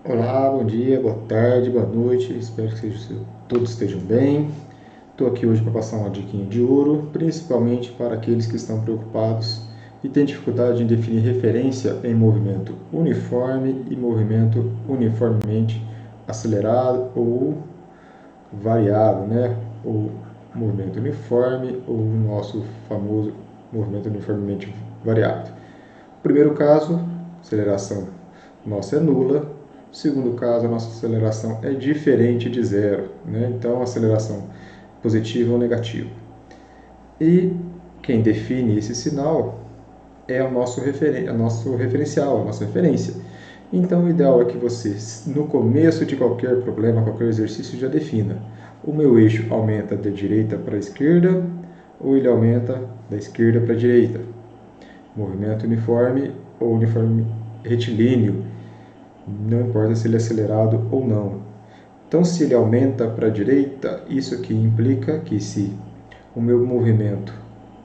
Olá, bom dia, boa tarde, boa noite, espero que todos estejam bem. Estou aqui hoje para passar uma diquinha de ouro, principalmente para aqueles que estão preocupados e têm dificuldade em definir referência em movimento uniforme e movimento uniformemente acelerado ou variado, né? Ou movimento uniforme ou o nosso famoso movimento uniformemente variado. Primeiro caso, aceleração nossa é nula. Segundo caso, a nossa aceleração é diferente de zero, né? Então, aceleração positiva ou negativa. E quem define esse sinal é o nosso referencial, a nossa referência. Então, o ideal é que você, no começo de qualquer problema, qualquer exercício, já defina. O meu eixo aumenta da direita para a esquerda ou ele aumenta da esquerda para a direita. Movimento uniforme ou uniforme retilíneo, não importa se ele é acelerado ou não. Então, se ele aumenta para a direita, isso aqui implica que se o meu movimento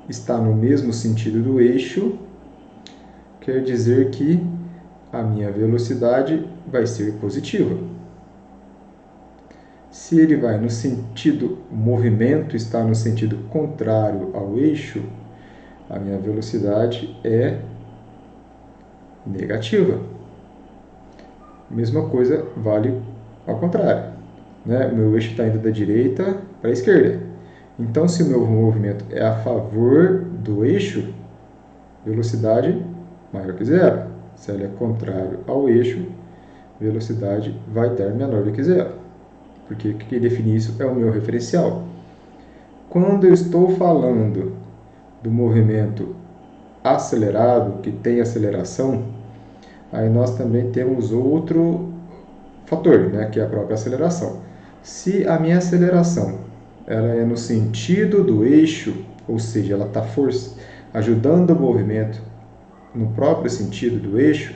está no mesmo sentido do eixo, quer dizer que a minha velocidade vai ser positiva. Se ele vai no sentido, o movimento está no sentido contrário ao eixo, a minha velocidade é negativa. Mesma coisa vale ao contrário, né? O meu eixo está indo da direita para a esquerda. Então, se o meu movimento é a favor do eixo, velocidade maior que zero. Se ele é contrário ao eixo, velocidade vai estar menor do que zero. Porque quem define isso é o meu referencial. Quando eu estou falando do movimento acelerado, que tem aceleração, aí nós também temos outro fator, né, que é a própria aceleração. Se a minha aceleração ela é no sentido do eixo, ou seja, ela está ajudando o movimento no próprio sentido do eixo,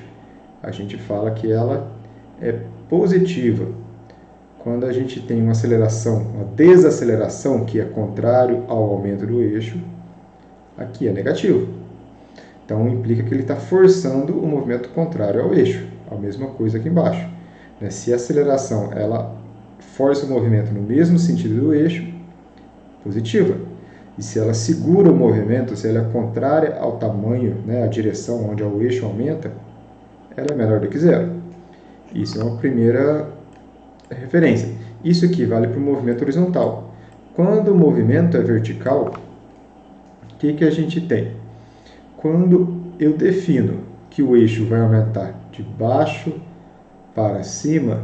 a gente fala que ela é positiva. Quando a gente tem uma aceleração, uma desaceleração, que é contrário ao aumento do eixo, aqui é negativo. Então, implica que ele está forçando o movimento contrário ao eixo. A mesma coisa aqui embaixo. Se a aceleração ela força o movimento no mesmo sentido do eixo, positiva. E se ela segura o movimento, se ela é contrária ao tamanho, né, a direção onde o eixo aumenta, ela é menor do que zero. Isso é uma primeira referência. Isso aqui vale para o movimento horizontal. Quando o movimento é vertical, o que a gente tem? Quando eu defino que o eixo vai aumentar de baixo para cima,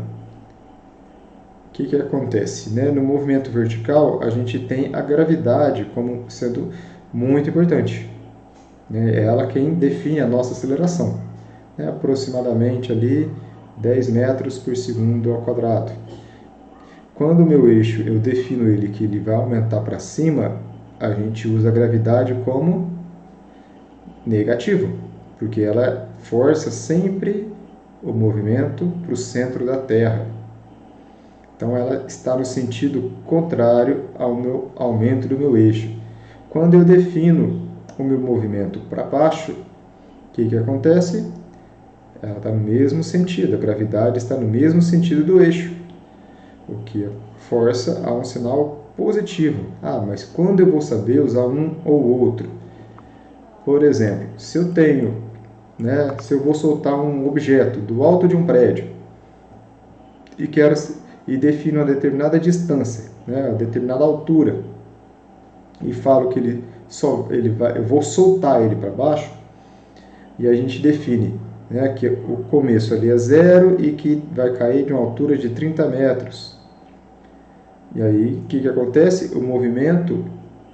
o que acontece? No movimento vertical, a gente tem a gravidade como sendo muito importante. É ela quem define a nossa aceleração. Aproximadamente ali 10 metros por segundo ao quadrado. Quando o meu eixo, eu defino ele que ele vai aumentar para cima, a gente usa a gravidade como negativo, porque ela força sempre o movimento para o centro da Terra. Então, ela está no sentido contrário ao meu aumento do meu eixo. Quando eu defino o meu movimento para baixo, o que acontece? Ela está no mesmo sentido, a gravidade está no mesmo sentido do eixo, o que força a um sinal positivo. Mas quando eu vou saber usar um ou outro? Por exemplo, se eu vou soltar um objeto do alto de um prédio e defino uma determinada distância, uma determinada altura, e falo que eu vou soltar ele para baixo, e a gente define que o começo ali é zero e que vai cair de uma altura de 30 metros. E aí, o que acontece? O movimento,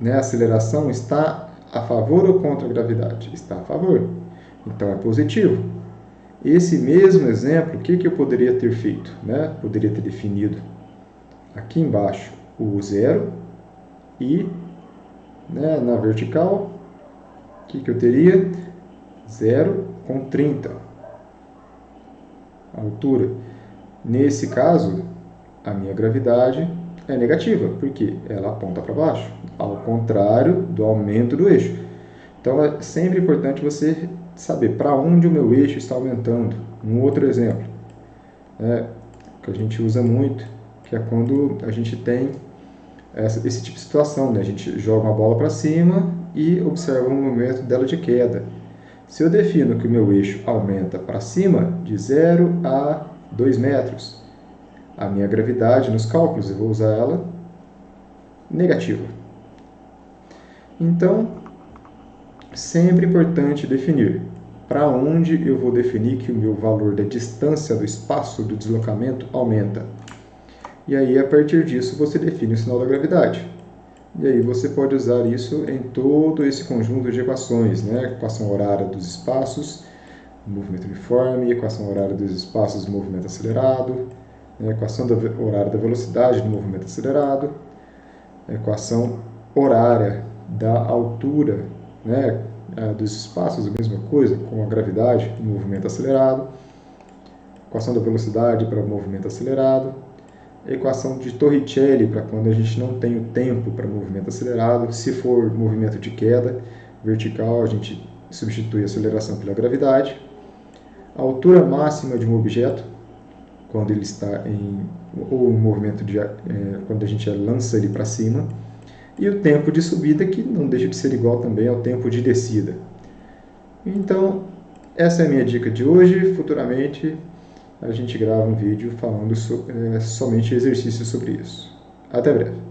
a aceleração, está a favor ou contra a gravidade? Está a favor. Então, é positivo. Esse mesmo exemplo, o que eu poderia ter feito? Poderia ter definido aqui embaixo o zero e na vertical, o que eu teria? 0 com 30. A altura. Nesse caso, a minha gravidade é negativa, porque ela aponta para baixo, ao contrário do aumento do eixo. Então, é sempre importante você saber para onde o meu eixo está aumentando. Um outro exemplo. né, que a gente usa muito, que é quando a gente tem esse tipo de situação, né? A gente joga uma bola para cima e observa o movimento dela de queda. Se eu defino que o meu eixo aumenta para cima de 0 a 2 metros, a minha gravidade nos cálculos, eu vou usar ela negativa. Então, sempre importante definir para onde eu vou definir que o meu valor da distância do espaço do deslocamento aumenta. E aí, a partir disso, você define o sinal da gravidade. E aí você pode usar isso em todo esse conjunto de equações, né? Equação horária dos espaços, movimento uniforme, equação horária dos espaços, movimento acelerado, né? Equação horária da velocidade do movimento acelerado, equação horária da altura, né? Dos espaços, a mesma coisa, com a gravidade do movimento acelerado, equação da velocidade para o movimento acelerado, equação de Torricelli para quando a gente não tem o tempo para movimento acelerado. Se for movimento de queda vertical, a gente substitui a aceleração pela gravidade. A altura máxima de um objeto, quando ele está em ou um movimento de quando a gente lança ele para cima. E o tempo de subida, que não deixa de ser igual também ao tempo de descida. Então, essa é a minha dica de hoje. Futuramente a gente grava um vídeo falando somente exercícios sobre isso. Até breve.